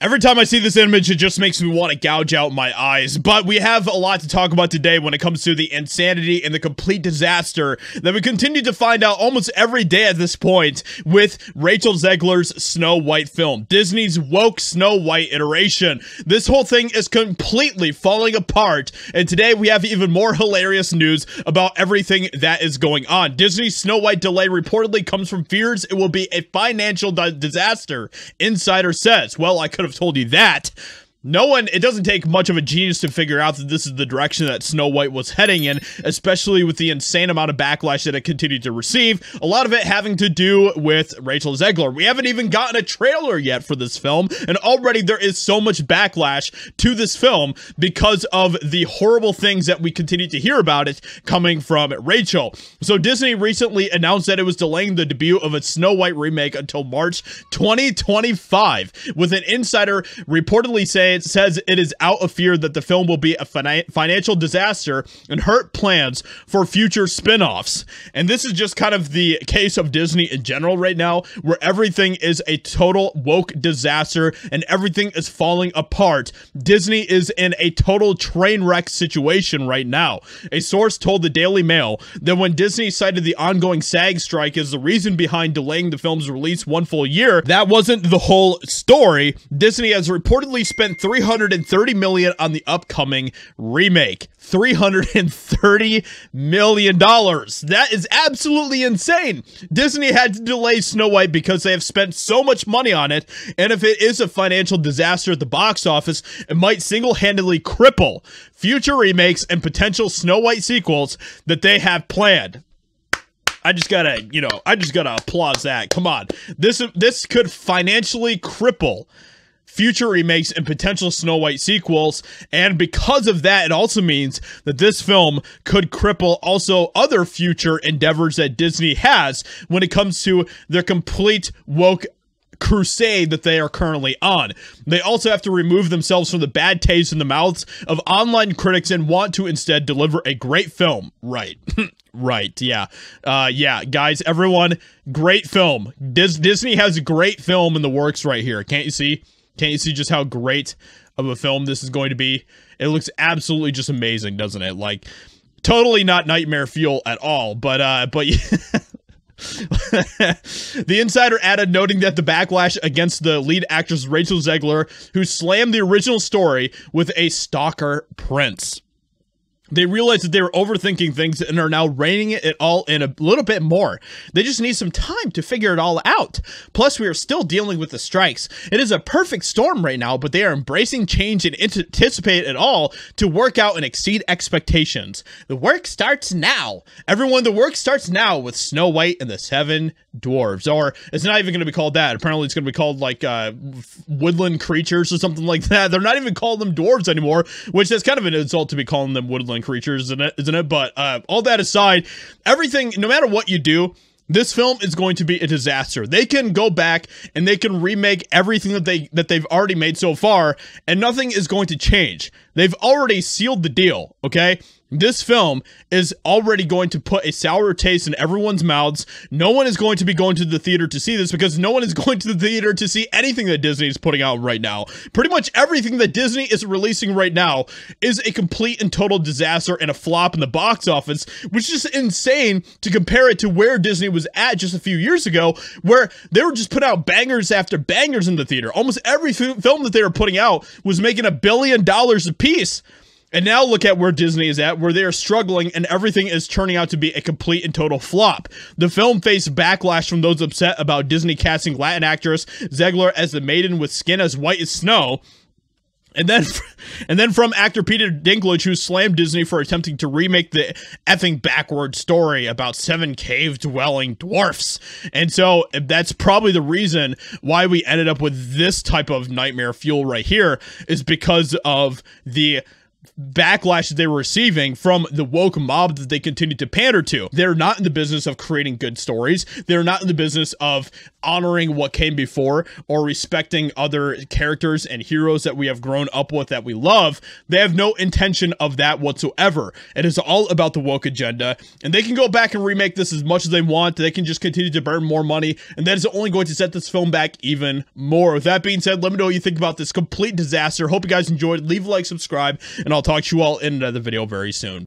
Every time I see this image, it just makes me want to gouge out my eyes. But we have a lot to talk about today when it comes to the insanity and the complete disaster that we continue to find out almost every day at this point with Rachel Zegler's Snow White film, Disney's woke Snow White iteration. This whole thing is completely falling apart, and today we have even more hilarious news about everything that is going on. Disney's Snow White delay reportedly comes from fears it will be a financial disaster, insider says. Well, I could have told you that. It doesn't take much of a genius to figure out that this is the direction that Snow White was heading in, especially with the insane amount of backlash that it continued to receive, a lot of it having to do with Rachel Zegler. We haven't even gotten a trailer yet for this film, and already there is so much backlash to this film because of the horrible things that we continue to hear about it coming from Rachel. So Disney recently announced that it was delaying the debut of its Snow White remake until March 2025, with an insider reportedly saying it says it is out of fear that the film will be a financial disaster and hurt plans for future spin-offs. And this is just kind of the case of Disney in general right now, where everything is a total woke disaster and everything is falling apart. Disney is in a total train wreck situation right now. A source told the Daily Mail that when Disney cited the ongoing SAG strike as the reason behind delaying the film's release one full year, that wasn't the whole story. Disney has reportedly spent $330 million on the upcoming remake. $330 million. That is absolutely insane. Disney had to delay Snow White because they have spent so much money on it, and if it is a financial disaster at the box office, it might single-handedly cripple future remakes and potential Snow White sequels that they have planned. I just gotta applaud that. Come on. This could financially cripple future remakes and potential Snow White sequels, and because of that, it also means that this film could cripple also other future endeavors that Disney has when it comes to their complete woke crusade that they are currently on. They also have to remove themselves from the bad taste in the mouths of online critics and want to instead deliver a great film. Right. Right, yeah. Yeah, guys, everyone, great film. Disney has a great film in the works right here. Can't you see? Can't you see just how great of a film this is going to be? It looks absolutely just amazing, doesn't it? Like, totally not nightmare fuel at all, but The insider added, noting that the backlash against the lead actress Rachel Zegler, who slammed the original story with a stalker prince. They realized that they were overthinking things and are now reining it all in a little bit more. They just need some time to figure it all out. Plus, we are still dealing with the strikes. It is a perfect storm right now, but they are embracing change and anticipate it all to work out and exceed expectations. The work starts now. Everyone, the work starts now with Snow White and the Seven Dwarves. Or it's not even going to be called that. Apparently, it's going to be called like woodland creatures or something like that. They're not even calling them dwarves anymore, which is kind of an insult to be calling them woodland creatures, isn't it? But all that aside, everything, no matter what you do, this film is going to be a disaster. They can go back and they can remake everything that they've already made so far, and nothing is going to change. They've already sealed the deal, okay? This film is already going to put a sour taste in everyone's mouths. No one is going to be going to the theater to see this because no one is going to the theater to see anything that Disney is putting out right now. Pretty much everything that Disney is releasing right now is a complete and total disaster and a flop in the box office, which is insane to compare it to where Disney was at just a few years ago, where they were just putting out bangers after bangers in the theater. Almost every film that they were putting out was making $1 billion a piece. And now look at where Disney is at, where they are struggling and everything is turning out to be a complete and total flop. The film faced backlash from those upset about Disney casting Latin actress Zegler as the maiden with skin as white as snow. And then from actor Peter Dinklage, who slammed Disney for attempting to remake the effing backward story about 7 cave-dwelling dwarfs. And so that's probably the reason why we ended up with this type of nightmare fuel right here, is because of the backlash that they were receiving from the woke mob that they continue to pander to. They're not in the business of creating good stories. They're not in the business of honoring what came before or respecting other characters and heroes that we have grown up with that we love. They have no intention of that whatsoever. It is all about the woke agenda, and they can go back and remake this as much as they want. They can just continue to burn more money, and that is only going to set this film back even more. With that being said, let me know what you think about this complete disaster. Hope you guys enjoyed. Leave a like, subscribe, and I'll talk to you all in another video very soon.